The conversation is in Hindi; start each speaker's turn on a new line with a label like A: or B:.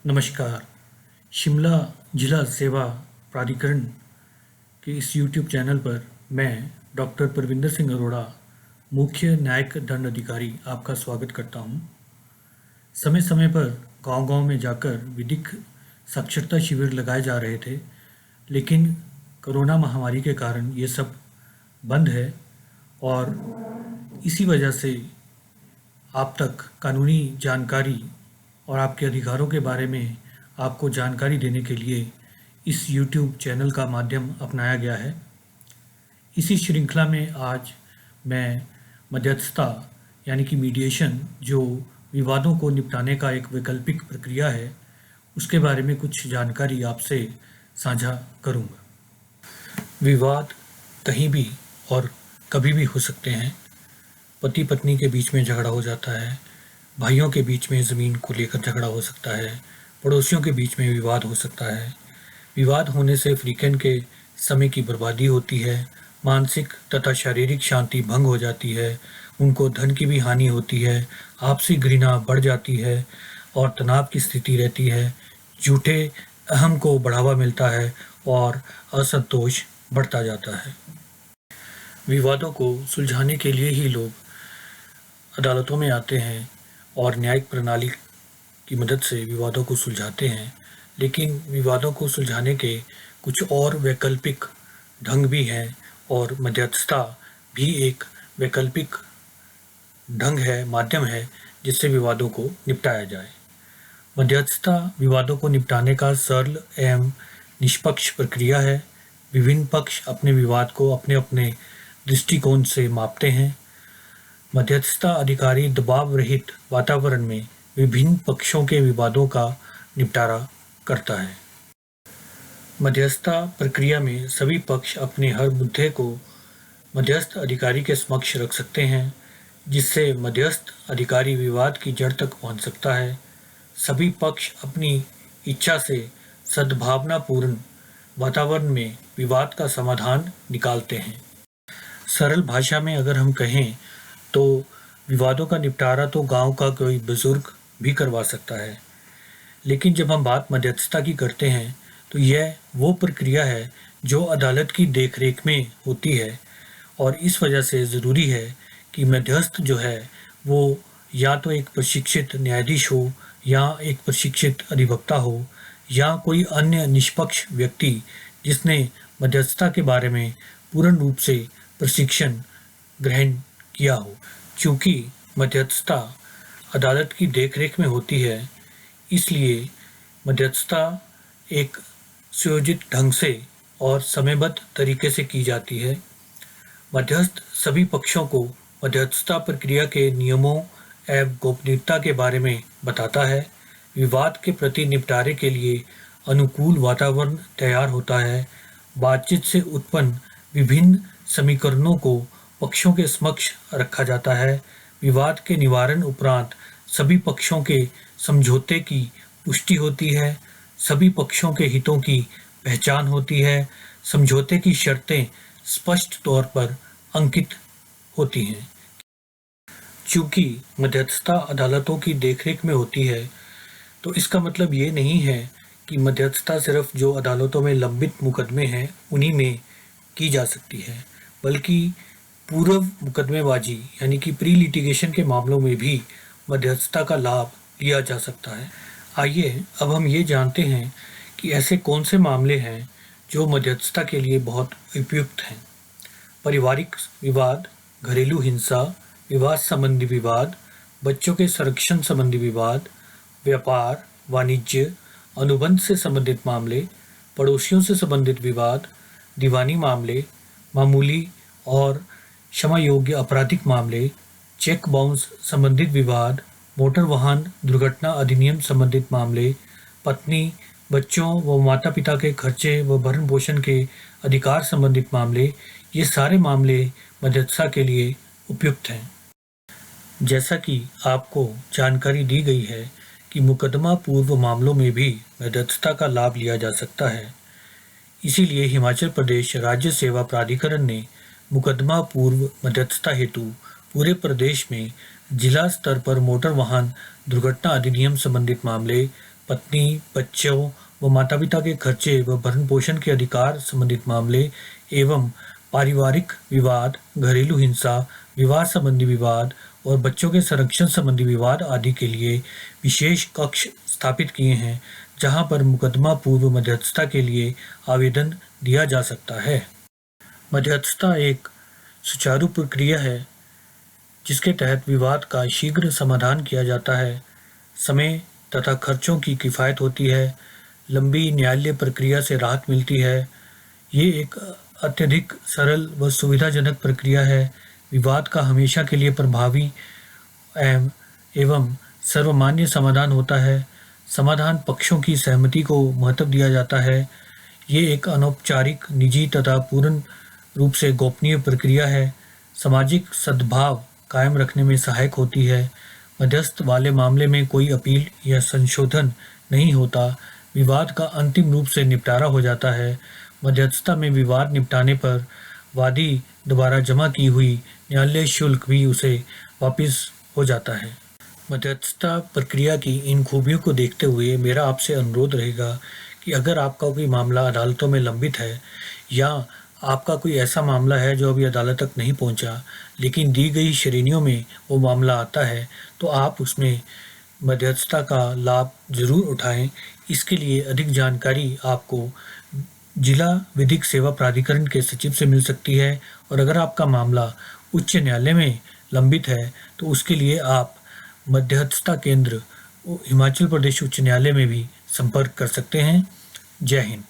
A: नमस्कार। शिमला जिला सेवा प्राधिकरण के इस यूट्यूब चैनल पर मैं डॉक्टर परविंदर सिंह अरोड़ा, मुख्य न्यायिक दंड अधिकारी, आपका स्वागत करता हूं। समय समय पर गांव-गांव में जाकर विधिक साक्षरता शिविर लगाए जा रहे थे, लेकिन कोरोना महामारी के कारण ये सब बंद है और इसी वजह से आप तक कानूनी जानकारी और आपके अधिकारों के बारे में आपको जानकारी देने के लिए इस YouTube चैनल का माध्यम अपनाया गया है। इसी श्रृंखला में आज मैं मध्यस्थता यानी कि मीडिएशन, जो विवादों को निपटाने का एक वैकल्पिक प्रक्रिया है, उसके बारे में कुछ जानकारी आपसे साझा करूंगा। विवाद कहीं भी और कभी भी हो सकते हैं। पति पत्नी के बीच में झगड़ा हो जाता है, भाइयों के बीच में ज़मीन को लेकर झगड़ा हो सकता है, पड़ोसियों के बीच में विवाद हो सकता है। विवाद होने से फ्रीक्वेंट के समय की बर्बादी होती है, मानसिक तथा शारीरिक शांति भंग हो जाती है, उनको धन की भी हानि होती है, आपसी घृणा बढ़ जाती है और तनाव की स्थिति रहती है, झूठे अहम को बढ़ावा मिलता है और असंतोष बढ़ता जाता है। विवादों को सुलझाने के लिए ही लोग अदालतों में आते हैं और न्यायिक प्रणाली की मदद से विवादों को सुलझाते हैं, लेकिन विवादों को सुलझाने के कुछ और वैकल्पिक ढंग भी हैं और मध्यस्थता भी एक वैकल्पिक ढंग है, माध्यम है, जिससे विवादों को निपटाया जाए। मध्यस्थता विवादों को निपटाने का सरल एवं निष्पक्ष प्रक्रिया है। विभिन्न पक्ष अपने विवाद को अपने अपने दृष्टिकोण से मापते हैं। मध्यस्थता अधिकारी दबाव रहित वातावरण में विभिन्न पक्षों के विवादों का निपटारा करता है। मध्यस्थता प्रक्रिया में सभी पक्ष अपने हर मुद्दे को मध्यस्थ अधिकारी के समक्ष रख सकते हैं, जिससे मध्यस्थ अधिकारी विवाद की जड़ तक पहुंच सकता है। सभी पक्ष अपनी इच्छा से सद्भावनापूर्ण वातावरण में विवाद का समाधान निकालते हैं। सरल भाषा में अगर हम कहें तो विवादों का निपटारा तो गांव का कोई बुजुर्ग भी करवा सकता है, लेकिन जब हम बात मध्यस्थता की करते हैं तो यह वो प्रक्रिया है जो अदालत की देखरेख में होती है और इस वजह से ज़रूरी है कि मध्यस्थ जो है वो या तो एक प्रशिक्षित न्यायाधीश हो, या एक प्रशिक्षित अधिवक्ता हो, या कोई अन्य निष्पक्ष व्यक्ति जिसने मध्यस्थता के बारे में पूर्ण रूप से प्रशिक्षण ग्रहण किया हो। चूँकि मध्यस्थता अदालत की देखरेख में होती है, इसलिए मध्यस्थता एक सुयोजित ढंग से और समयबद्ध तरीके से की जाती है। मध्यस्थ सभी पक्षों को मध्यस्थता प्रक्रिया के नियमों एवं गोपनीयता के बारे में बताता है। विवाद के प्रति निपटारे के लिए अनुकूल वातावरण तैयार होता है। बातचीत से उत्पन्न विभिन्न समीकरणों को पक्षों के समक्ष रखा जाता है। विवाद के निवारण उपरांत सभी पक्षों के समझौते की पुष्टि होती है। सभी पक्षों के हितों की पहचान होती है। समझौते की शर्तें स्पष्ट तौर पर अंकित होती हैं। चूँकि मध्यस्थता अदालतों की देखरेख में होती है, तो इसका मतलब ये नहीं है कि मध्यस्थता सिर्फ जो अदालतों में लंबित मुकदमे हैं उन्हीं में की जा सकती है, बल्कि पूर्व मुकदमेबाजी यानी कि प्री लिटिगेशन के मामलों में भी मध्यस्थता का लाभ लिया जा सकता है। आइए अब हम ये जानते हैं कि ऐसे कौन से मामले हैं जो मध्यस्थता के लिए बहुत उपयुक्त हैं। पारिवारिक विवाद, घरेलू हिंसा, विवाद संबंधी विवाद, बच्चों के संरक्षण संबंधी विवाद, व्यापार वाणिज्य अनुबंध से संबंधित मामले, पड़ोसियों से संबंधित विवाद, दीवानी मामले, मामूली और क्षमा योग्य आपराधिक मामले, चेक बाउंस संबंधित विवाद, मोटर वाहन दुर्घटना अधिनियम संबंधित मामले, पत्नी, बच्चों व माता पिता के खर्चे व भरण पोषण के अधिकार संबंधित मामले, ये सारे मामले मध्यस्थता के लिए उपयुक्त हैं। जैसा कि आपको जानकारी दी गई है कि मुकदमा पूर्व मामलों में भी मध्यस्थता का लाभ लिया जा सकता है, इसीलिए हिमाचल प्रदेश राज्य सेवा प्राधिकरण ने मुकदमा पूर्व मध्यस्थता हेतु पूरे प्रदेश में जिला स्तर पर मोटर वाहन दुर्घटना अधिनियम संबंधित मामले, पत्नी, बच्चों व माता-पिता के खर्चे व भरण-पोषण के अधिकार संबंधित मामले एवं पारिवारिक विवाद, घरेलू हिंसा, विवाह संबंधी विवाद और बच्चों के संरक्षण संबंधी विवाद आदि के लिए विशेष कक्ष स्थापित किए हैं, जहां पर मुकदमा पूर्व मध्यस्थता के लिए आवेदन दिया जा सकता है। मध्यस्थता एक सुचारू प्रक्रिया है जिसके तहत विवाद का शीघ्र समाधान किया जाता है, समय तथा खर्चों की किफ़ायत होती है, लंबी न्यायालयीय प्रक्रिया से राहत मिलती है। ये एक अत्यधिक सरल व सुविधाजनक प्रक्रिया है। विवाद का हमेशा के लिए प्रभावी एवं सर्वमान्य समाधान होता है। समाधान पक्षों की सहमति को महत्व दिया जाता है। ये एक अनौपचारिक, निजी तथा पूर्ण रूप से गोपनीय प्रक्रिया है। सामाजिक सद्भाव कायम रखने में सहायक होती है। मध्यस्थ वाले मामले में कोई अपील या संशोधन नहीं होता। विवाद का अंतिम रूप से निपटारा हो जाता है। मध्यस्थता में विवाद निपटाने पर वादी द्वारा जमा की हुई न्यायालय शुल्क भी उसे वापस हो जाता है। मध्यस्थता प्रक्रिया की इन खूबियों को देखते हुए मेरा आपसे अनुरोध रहेगा कि अगर आपका कोई मामला अदालतों में लंबित है या आपका कोई ऐसा मामला है जो अभी अदालत तक नहीं पहुंचा, लेकिन दी गई श्रेणियों में वो मामला आता है, तो आप उसमें मध्यस्थता का लाभ ज़रूर उठाएं। इसके लिए अधिक जानकारी आपको जिला विधिक सेवा प्राधिकरण के सचिव से मिल सकती है, और अगर आपका मामला उच्च न्यायालय में लंबित है तो उसके लिए आप मध्यस्थता केंद्र हिमाचल प्रदेश उच्च न्यायालय में भी संपर्क कर सकते हैं। जय हिंद।